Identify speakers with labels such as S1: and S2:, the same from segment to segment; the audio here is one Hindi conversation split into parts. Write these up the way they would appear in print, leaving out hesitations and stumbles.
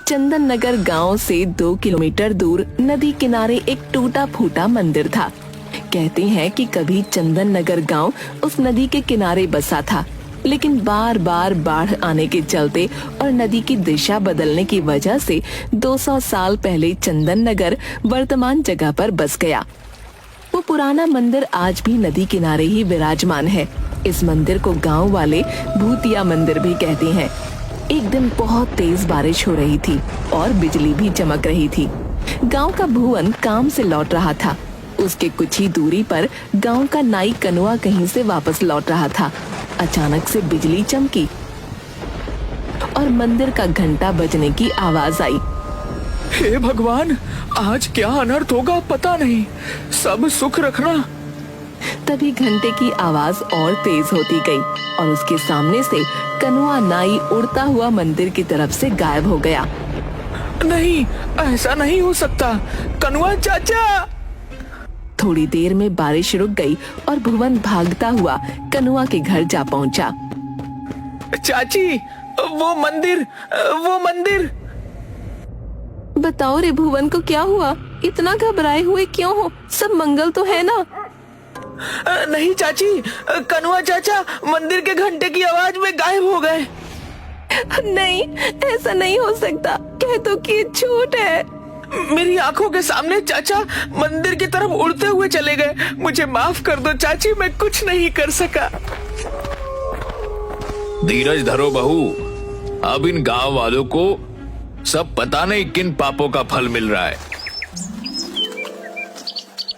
S1: चंदन नगर गाँव से 2 किलोमीटर दूर नदी किनारे एक टूटा फूटा मंदिर था। कहते हैं कि कभी चंदन नगर गाँव उस नदी के किनारे बसा था, लेकिन बार बार बाढ़ आने के चलते और नदी की दिशा बदलने की वजह से 200 साल पहले चंदन नगर वर्तमान जगह पर बस गया। वो पुराना मंदिर आज भी नदी किनारे ही विराजमान है। इस मंदिर को गांव वाले भूतिया मंदिर भी कहते हैं। एक दिन बहुत तेज बारिश हो रही थी और बिजली भी चमक रही थी। गांव का भुवन काम से लौट रहा था। उसके कुछ ही दूरी पर गांव का नाई कनुआ कहीं से वापस लौट रहा था। अचानक से बिजली चमकी और मंदिर का घंटा बजने की आवाज आई।
S2: हे भगवान, आज क्या अनर्थ होगा पता नहीं, सब सुख रखना।
S1: तभी घंटे की आवाज और तेज होती गई और उसके सामने से कनुआ नाई उड़ता हुआ मंदिर की तरफ से गायब हो गया।
S2: नहीं, ऐसा नहीं हो सकता, कनुआ चाचा।
S1: थोड़ी देर में बारिश रुक गई और भुवन भागता हुआ कनुआ के घर जा पहुंचा।
S2: चाची, वो मंदिर।
S1: बताओ रे भुवन को क्या हुआ? इतना घबराए हुए क्यों हो? सब मंगल तो है ना?
S2: नहीं चाची, कनुआ चाचा मंदिर के घंटे की आवाज में गायब हो गए।
S1: नहीं, ऐसा नहीं हो सकता। कह तो कि झूठ है।
S2: मेरी आंखों के सामने चाचा मंदिर की तरफ उड़ते हुए चले गए। मुझे माफ कर दो चाची, मैं कुछ नहीं कर सका। धीरज धरो बहू, अब इन गांव वालों को सब पता नहीं किन पापों का फल मिल रहा है।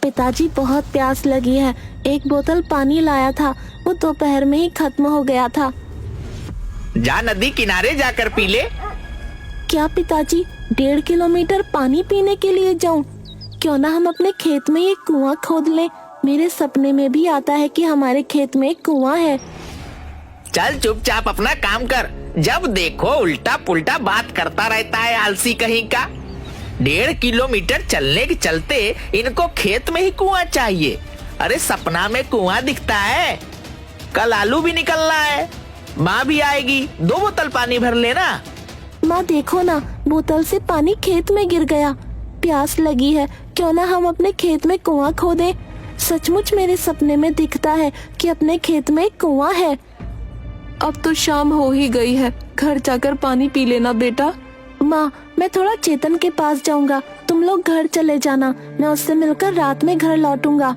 S3: पिताजी, बहुत प्यास लगी है। एक बोतल पानी लाया था, वो दोपहर में ही खत्म हो गया था।
S2: जा नदी किनारे जाकर पी ले।
S3: क्या पिताजी, 1.5 किलोमीटर पानी पीने के लिए जाऊं? क्यों ना हम अपने खेत में एक कुआं खोद लें। मेरे सपने में भी आता है कि हमारे खेत में एक कुआं है।
S4: चल चुपचाप अपना काम कर, जब देखो उल्टा पुल्टा बात करता रहता है, आलसी कहीं का। 1.5 किलोमीटर चलने के चलते इनको खेत में ही कुआं चाहिए। अरे सपना में कुआं दिखता है? कल आलू भी निकलना है, माँ भी आएगी, 2 बोतल पानी भर लेना।
S3: माँ देखो ना, बोतल से पानी खेत में गिर गया। प्यास लगी है, क्यों ना हम अपने खेत में कुआं खोदें। सचमुच मेरे सपने में दिखता है कि अपने खेत में एक कुआं है।
S1: अब तो शाम हो ही गई है, घर जाकर पानी पी लेना बेटा।
S3: माँ, मैं थोड़ा चेतन के पास जाऊंगा, तुम लोग घर चले जाना। मैं उससे मिलकर रात में घर लौटूंगा।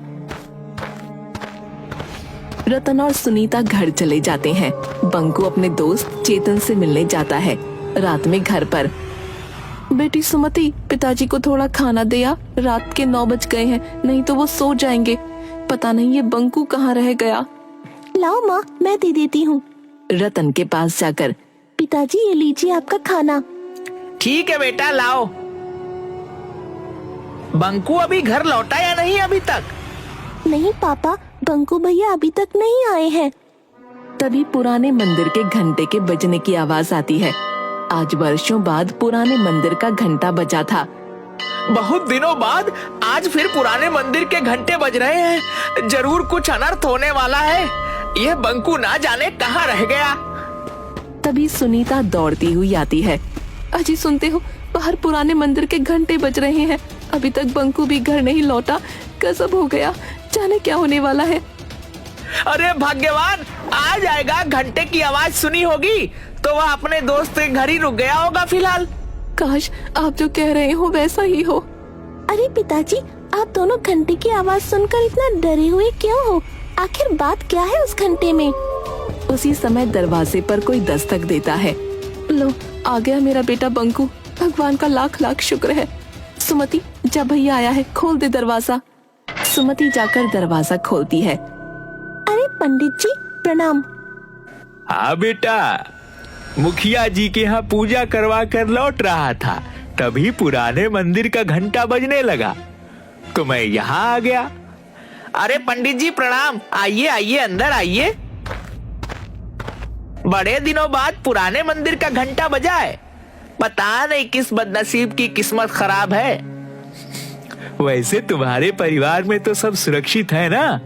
S1: रतन और सुनीता घर चले जाते हैं। बंकू अपने दोस्त चेतन से मिलने जाता है। रात में घर पर, बेटी सुमति, पिताजी को थोड़ा खाना दे आ। रात के 9 बज गए हैं, नहीं तो वो सो जाएंगे। पता नहीं ये बंकू कहाँ रह गया।
S3: लाओ माँ, मैं दे देती हूँ।
S1: रतन के पास जाकर,
S3: पिताजी ये लीजिए आपका खाना।
S4: ठीक है बेटा, लाओ। बंकू अभी घर लौटा या नहीं अभी तक?
S3: नहीं पापा, बंकू भैया अभी तक नहीं आए हैं।
S1: तभी पुराने मंदिर के घंटे के बजने की आवाज आती है। आज वर्षों बाद पुराने मंदिर का घंटा बजा था।
S2: बहुत दिनों बाद आज फिर पुराने मंदिर के घंटे बज रहे हैं। जरूर कुछ अनर्थ होने वाला है। यह बंकू ना जाने कहाँ रह गया।
S1: तभी सुनीता दौड़ती हुई आती है। अजी सुनते हो, बाहर पुराने मंदिर के घंटे बज रहे हैं। अभी तक बंकू भी घर नहीं लौटा। गजब हो गया, जाने क्या होने वाला है।
S2: अरे भाग्यवान, आ जाएगा। घंटे की आवाज सुनी होगी तो वह अपने दोस्त के घर ही रुक गया होगा फिलहाल।
S1: काश आप जो कह रहे हो वैसा ही हो।
S3: अरे पिताजी, आप दोनों घंटे की आवाज सुनकर इतना डरे हुए क्यों हो? आखिर बात क्या है उस घंटे में?
S1: उसी समय दरवाजे पर कोई दस्तक देता है। लो, आ गया मेरा बेटा बंकू। भगवान का लाख लाख शुक्र है। सुमति, जब भैया आया है, खोल दे दरवाजा। सुमति जाकर दरवाजा खोलती है।
S3: अरे पंडित जी, प्रणाम।
S2: हाँ बेटा, मुखिया जी के यहाँ पूजा करवा कर लौट रहा था, तभी पुराने मंदिर का घंटा बजने लगा तो मैं यहाँ आ गया।
S4: अरे पंडित जी प्रणाम, आइए आइए, अंदर आइए। बड़े दिनों बाद पुराने मंदिर का घंटा बजा है। पता नहीं किस बदनसीब की किस्मत खराब है।
S2: वैसे तुम्हारे परिवार में तो सब सुरक्षित है ना?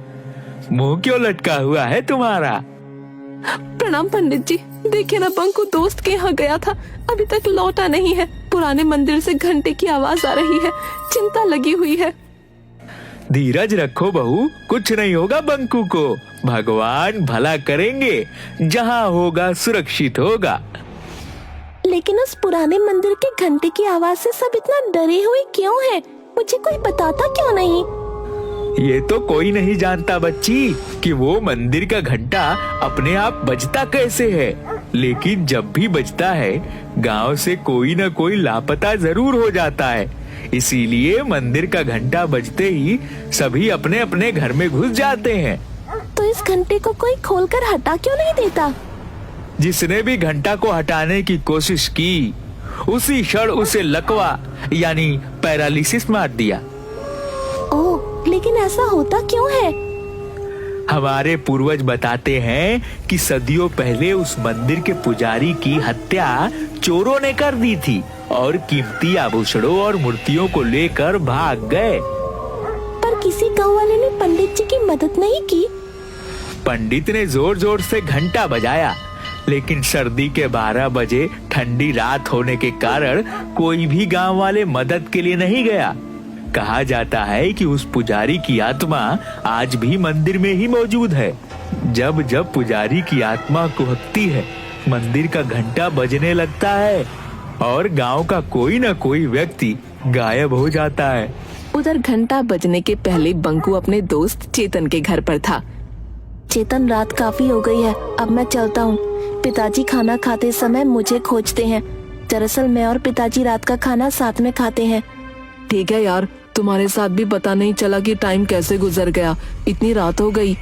S2: मुंह क्यों लटका हुआ है तुम्हारा?
S1: प्रणाम पंडित जी। देखिए ना, बंकू दोस्त के यहाँ गया था, अभी तक लौटा नहीं है। पुराने मंदिर से घंटे की आवाज आ रही है, चिंता लगी हुई है।
S2: धीरज रखो बहू, कुछ नहीं होगा बंकू को। भगवान भला करेंगे, जहाँ होगा सुरक्षित होगा।
S3: लेकिन उस पुराने मंदिर के घंटे की आवाज से सब इतना डरे हुए क्यों हैं? मुझे कोई बताता क्यों नहीं?
S2: ये तो कोई नहीं जानता बच्ची कि वो मंदिर का घंटा अपने आप बजता कैसे है, लेकिन जब भी बजता है गांव से कोई न कोई लापता जरूर हो जाता है। इसीलिए मंदिर का घंटा बजते ही सभी अपने अपने घर में घुस जाते हैं।
S3: तो इस घंटे को कोई खोलकर हटा क्यों नहीं देता?
S2: जिसने भी घंटा को हटाने की कोशिश की उसी क्षण उसे लकवा यानी पैरालिसिस मार दिया।
S3: ओह, लेकिन ऐसा होता क्यों है?
S2: हमारे पूर्वज बताते हैं कि सदियों पहले उस मंदिर के पुजारी की हत्या चोरों ने कर दी थी और कीमती आभूषणों और मूर्तियों को लेकर भाग गए।
S3: पर किसी गांव वाले ने पंडित जी की मदद नहीं की।
S2: पंडित ने जोर जोर से घंटा बजाया, लेकिन सर्दी के 12 बजे ठंडी रात होने के कारण कोई भी गांव वाले मदद के लिए नहीं गया। कहा जाता है कि उस पुजारी की आत्मा आज भी मंदिर में ही मौजूद है। जब जब पुजारी की आत्मा कुहकती है, मंदिर का घंटा बजने लगता है और गांव का कोई न कोई व्यक्ति गायब हो जाता है।
S1: उधर घंटा बजने के पहले बंकू अपने दोस्त चेतन के घर पर था।
S3: चेतन, रात काफी हो गई है, अब मैं चलता हूँ। पिताजी खाना खाते समय मुझे खोजते हैं। दरअसल मैं और पिताजी रात का खाना साथ में खाते हैं।
S1: ठीक है यार, तुम्हारे साथ भी पता नहीं चला कि टाइम कैसे गुजर गया, इतनी रात हो गई।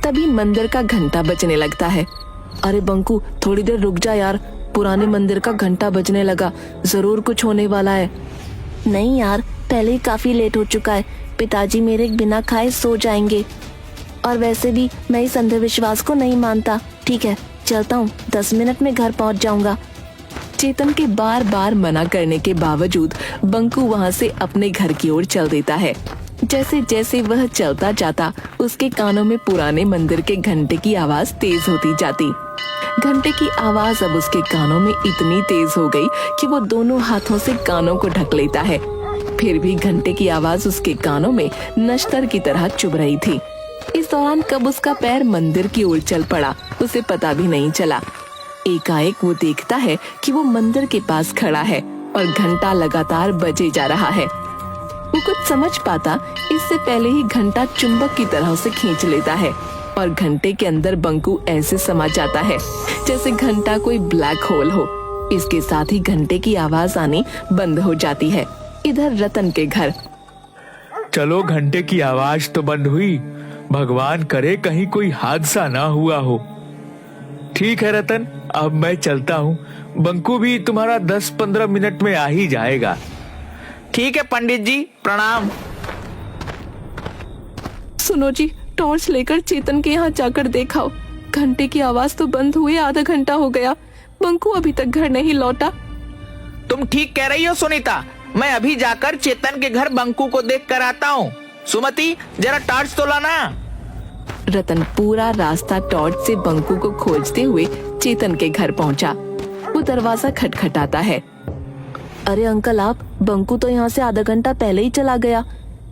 S1: तभी मंदिर का घंटा बजने लगता है। अरे बंकू, थोड़ी देर रुक जा यार, पुराने मंदिर का घंटा बजने लगा, जरूर कुछ होने वाला है।
S3: नहीं यार, पहले ही काफी लेट हो चुका है। पिताजी मेरे बिना खाए सो जाएंगे, और वैसे भी मैं इस अंधविश्वास को नहीं मानता। ठीक है, चलता हूँ, 10 मिनट में घर पहुँच जाऊंगा।
S1: चेतन के बार बार मना करने के बावजूद बंकू वहाँ से अपने घर की ओर चल देता है। जैसे जैसे वह चलता जाता, उसके कानों में पुराने मंदिर के घंटे की आवाज तेज होती जाती। घंटे की आवाज अब उसके कानों में इतनी तेज हो गई कि वो दोनों हाथों से कानों को ढक लेता है। फिर भी घंटे की आवाज उसके कानों में नश्तर की तरह चुभ रही थी। इस दौरान कब उसका पैर मंदिर की ओर चल पड़ा, उसे पता भी नहीं चला। एकाएक वो देखता है कि वो मंदिर के पास खड़ा है और घंटा लगातार बजे जा रहा है। वो कुछ समझ पाता इससे पहले ही घंटा चुंबक की तरह उसे खींच लेता है और घंटे के अंदर बंकू ऐसे समा जाता है जैसे घंटा कोई ब्लैक होल हो। इसके साथ ही घंटे की आवाज आनी बंद हो जाती है। इधर रतन के घर।
S2: चलो, घंटे की आवाज तो बंद हुई, भगवान करे कहीं कोई हादसा ना हुआ हो। ठीक है रतन, अब मैं चलता हूँ। बंकू भी तुम्हारा 10-15 मिनट में आ ही जाएगा।
S4: ठीक है पंडित जी, प्रणाम।
S1: सुनो जी, टॉर्च लेकर चेतन के यहाँ जाकर देखाओ। घंटे की आवाज तो बंद हुए आधा घंटा हो गया, बंकू अभी तक घर नहीं लौटा।
S4: तुम ठीक कह रही हो सुनीता, मैं अभी जाकर चेतन के घर बंकू को देख कर आता हूँ। सुमति, जरा टॉर्च तो लाना।
S1: रतन पूरा रास्ता टॉर्च से बंकू को खोजते हुए चेतन के घर पहुंचा। वो दरवाजा खटखटाता है।
S3: अरे अंकल, आप, बंकू तो यहाँ से आधा घंटा पहले ही चला गया,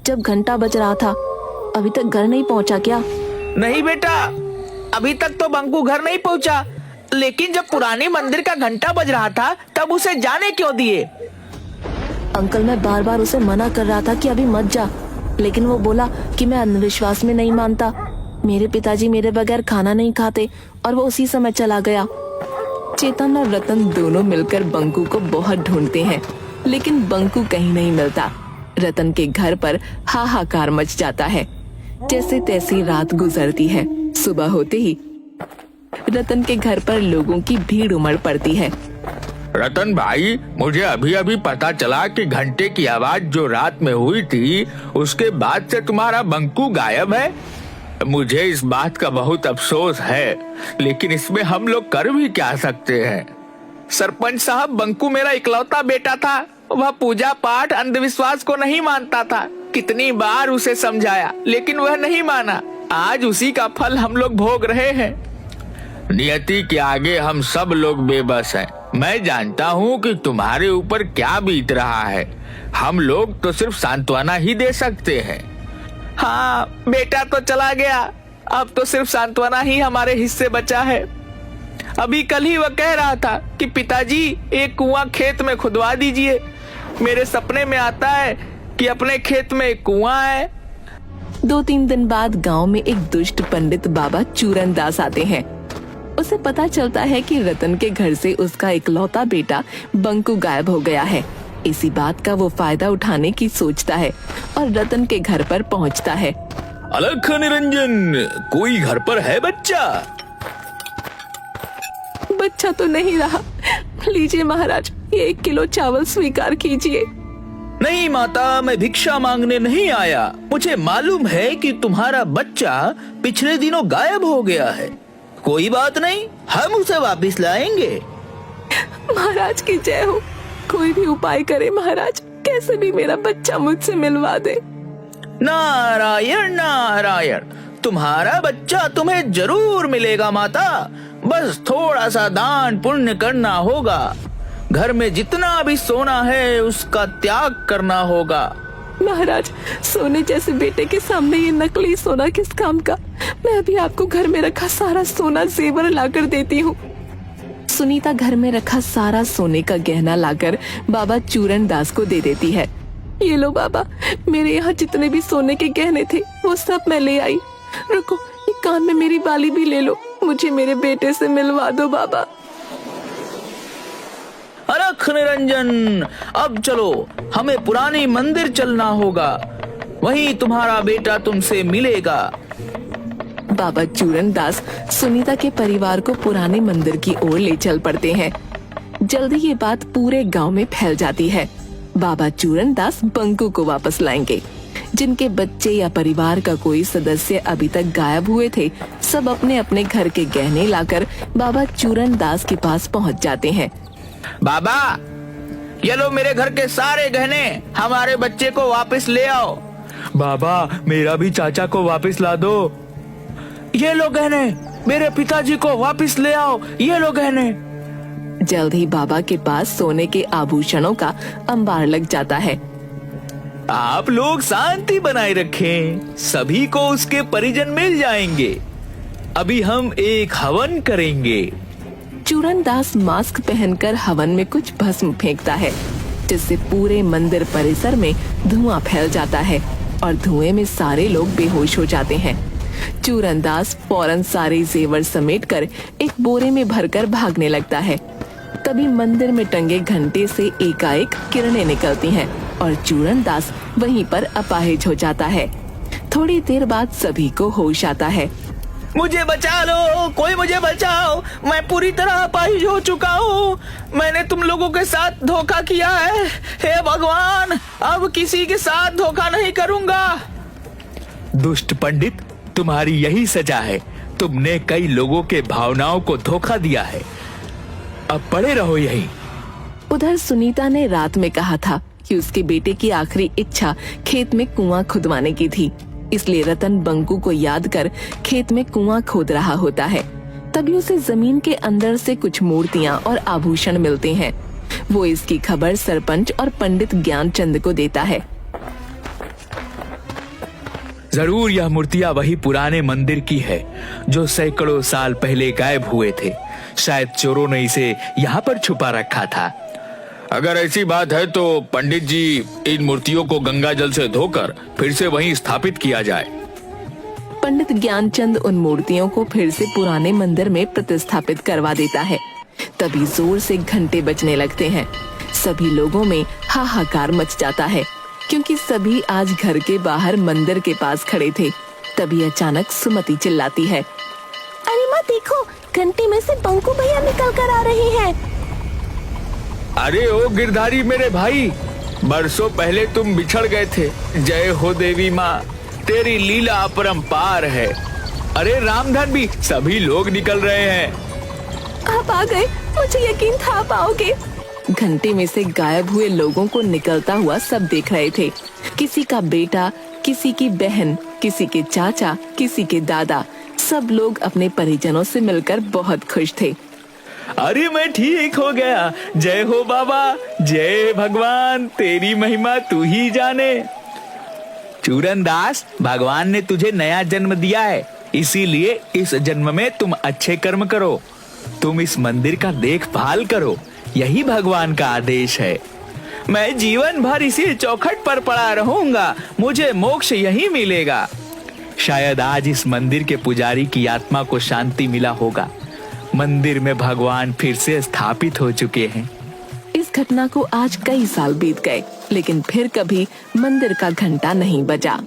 S3: जब घंटा बज रहा था। अभी तक घर नहीं पहुँचा क्या?
S4: नहीं बेटा, अभी तक तो बंकू घर नहीं पहुँचा, लेकिन जब पुराने मंदिर का घंटा बज रहा था तब उसे जाने क्यों दिए?
S3: अंकल, मैं बार बार उसे मना कर रहा था कि अभी मत जा, लेकिन वो बोला कि मैं अंधविश्वास में नहीं मानता। मेरे पिताजी मेरे बगैर खाना नहीं खाते और वो उसी समय चला गया।
S1: चेतन और रतन दोनों मिलकर बंकू को बहुत ढूंढते हैं, लेकिन बंकू कहीं नहीं मिलता। रतन के घर पर हाहाकार मच जाता है। जैसे तैसी रात गुजरती है। सुबह होते ही रतन के घर पर लोगों की भीड़ उमड़ पड़ती है।
S2: रतन भाई, मुझे अभी अभी पता चला कि घंटे की आवाज जो रात में हुई थी उसके बाद से तुम्हारा बंकू गायब है। मुझे इस बात का बहुत अफसोस है, लेकिन इसमें हम लोग कर भी क्या सकते हैं।
S4: सरपंच साहब, बंकू मेरा इकलौता बेटा था। वह पूजा पाठ अंधविश्वास को नहीं मानता था। कितनी बार उसे समझाया, लेकिन वह नहीं माना। आज उसी का फल हम लोग भोग रहे हैं।
S2: नियति के आगे हम सब लोग बेबस हैं। मैं जानता हूँ कि तुम्हारे ऊपर क्या बीत रहा है। हम लोग तो सिर्फ सांत्वना ही दे सकते हैं।
S4: हाँ, बेटा तो चला गया, अब तो सिर्फ सांत्वना ही हमारे हिस्से बचा है। अभी कल ही वह कह रहा था कि पिताजी एक कुआं खेत में खुदवा दीजिए। मेरे सपने में आता है कि अपने खेत में एक कुआं है।
S1: 2-3 दिन बाद गांव में एक दुष्ट पंडित बाबा चूरन दास आते हैं। उसे पता चलता है कि रतन के घर से उसका इकलौता बेटा बंकू गायब हो गया है। इसी बात का वो फायदा उठाने की सोचता है और रतन के घर पर पहुंचता है।
S2: अलख निरंजन, कोई घर पर है बच्चा?
S1: बच्चा तो नहीं रहा। लीजिए महाराज, ये 1 किलो चावल स्वीकार कीजिए।
S2: नहीं माता, मैं भिक्षा मांगने नहीं आया। मुझे मालूम है कि तुम्हारा बच्चा पिछले दिनों गायब हो गया है। कोई बात नहीं, हम उसे वापस लाएंगे।
S1: महाराज की जय हो। कोई भी उपाय करे महाराज, कैसे भी मेरा बच्चा मुझसे मिलवा दे।
S2: नारायण नारायण, तुम्हारा बच्चा तुम्हें जरूर मिलेगा माता। बस थोड़ा सा दान पुण्य करना होगा। घर में जितना भी सोना है उसका त्याग करना होगा।
S1: महाराज, सोने जैसे बेटे के सामने ये नकली सोना किस काम का। मैं अभी आपको घर में रखा सारा सोना जेवर लाकर देती हूँ। सुनीता घर में रखा सारा सोने का गहना लाकर बाबा चूरन दास को दे देती है। ये लो बाबा, मेरे यहाँ जितने भी सोने के गहने थे वो सब मैं ले आई। रुको, ये कान में मेरी बाली भी ले लो। मुझे मेरे बेटे से मिलवा दो बाबा।
S2: अलख निरंजन, अब चलो, हमें पुरानी मंदिर चलना होगा। वहीं तुम्हारा बेटा तुमसे मिलेगा।
S1: बाबा चूरन दास सुनीता के परिवार को पुराने मंदिर की ओर ले चल पड़ते हैं। जल्दी ये बात पूरे गांव में फैल जाती है। बाबा चूरन दास बंकू को वापस लाएंगे। जिनके बच्चे या परिवार का कोई सदस्य अभी तक गायब हुए थे, सब अपने अपने घर के गहने लाकर बाबा चूरन दास के पास पहुंच जाते हैं।
S2: बाबा, ये लो मेरे घर के सारे गहने, हमारे बच्चे को वापस ले आओ। बाबा, मेरा भी चाचा को वापस ला दो। ये लो गहने, मेरे पिताजी को वापस ले आओ। ये लो गहने।
S1: जल्द ही बाबा के पास सोने के आभूषणों का अंबार लग जाता है।
S2: आप लोग शांति बनाए रखें, सभी को उसके परिजन मिल जाएंगे। अभी हम एक हवन करेंगे।
S1: चूरन दास मास्क पहनकर हवन में कुछ भस्म फेंकता है, जिससे पूरे मंदिर परिसर में धुआं फैल जाता है और धुएं में सारे लोग बेहोश हो जाते हैं। चूरन दास फौरन सारे जेवर समेटकर एक बोरे में भरकर भागने लगता है। तभी मंदिर में टंगे घंटे से एकाएक किरणें निकलती हैं और चूरन दास वहीं पर अपाहिज हो जाता है। थोड़ी देर बाद सभी को होश आता है।
S2: मुझे बचा लो, कोई मुझे बचाओ, मैं पूरी तरह अपाहिज हो चुका हूँ। मैंने तुम लोगों के साथ धोखा किया है। हे भगवान, अब किसी के साथ धोखा नहीं करूँगा। दुष्ट पंडित, तुम्हारी यही सजा है। तुमने कई लोगों के भावनाओं को धोखा दिया है। अब पड़े रहो यहीं।
S1: उधर सुनीता ने रात में कहा था कि उसके बेटे की आखिरी इच्छा खेत में कुआं खुदवाने की थी, इसलिए रतन बंकू को याद कर खेत में कुआं खोद रहा होता है। तभी उसे जमीन के अंदर से कुछ मूर्तियां और आभूषण मिलते हैं। वो इसकी खबर सरपंच और पंडित ज्ञानचंद को देता है।
S2: जरूर यह मूर्तियां वही पुराने मंदिर की है जो सैकड़ों साल पहले गायब हुए थे। शायद चोरों ने इसे यहाँ पर छुपा रखा था। अगर ऐसी बात है तो पंडित जी, इन मूर्तियों को गंगा जल से धोकर फिर से वहीं स्थापित किया जाए।
S1: पंडित ज्ञानचंद उन मूर्तियों को फिर से पुराने मंदिर में प्रतिस्थापित करवा देता है। तभी जोर से घंटे बजने लगते हैं। सभी लोगों में हाहाकार मच जाता है, क्योंकि सभी आज घर के बाहर मंदिर के पास खड़े थे। तभी अचानक सुमति चिल्लाती है,
S3: अरे माँ देखो, घंटी में से बंकू भैया निकल कर आ रही हैं।
S2: अरे ओ गिरधारी मेरे भाई, बरसों पहले तुम बिछड़ गए थे। जय हो देवी माँ, तेरी लीला अपरंपार है। अरे रामधन भी, सभी लोग निकल रहे हैं।
S1: आप आ गए, मुझे यकीन था आप आओगे। घंटे में से गायब हुए लोगों को निकलता हुआ सब देख रहे थे। किसी का बेटा, किसी की बहन, किसी के चाचा, किसी के दादा, सब लोग अपने परिजनों से मिलकर बहुत खुश थे।
S2: अरे मैं ठीक हो गया, जय हो बाबा, जय भगवान, तेरी महिमा तू ही जाने। चूरन दास, भगवान ने तुझे नया जन्म दिया है, इसीलिए इस जन्म में तुम अच्छे कर्म करो, तुम इस मंदिर का देखभाल करो, यही भगवान का आदेश है। मैं जीवन भर इसी चौखट पर पड़ा रहूंगा, मुझे मोक्ष यही मिलेगा। शायद आज इस मंदिर के पुजारी की आत्मा को शांति मिला होगा। मंदिर में भगवान फिर से स्थापित हो चुके हैं।
S1: इस घटना को आज कई साल बीत गए, लेकिन फिर कभी मंदिर का घंटा नहीं बजा।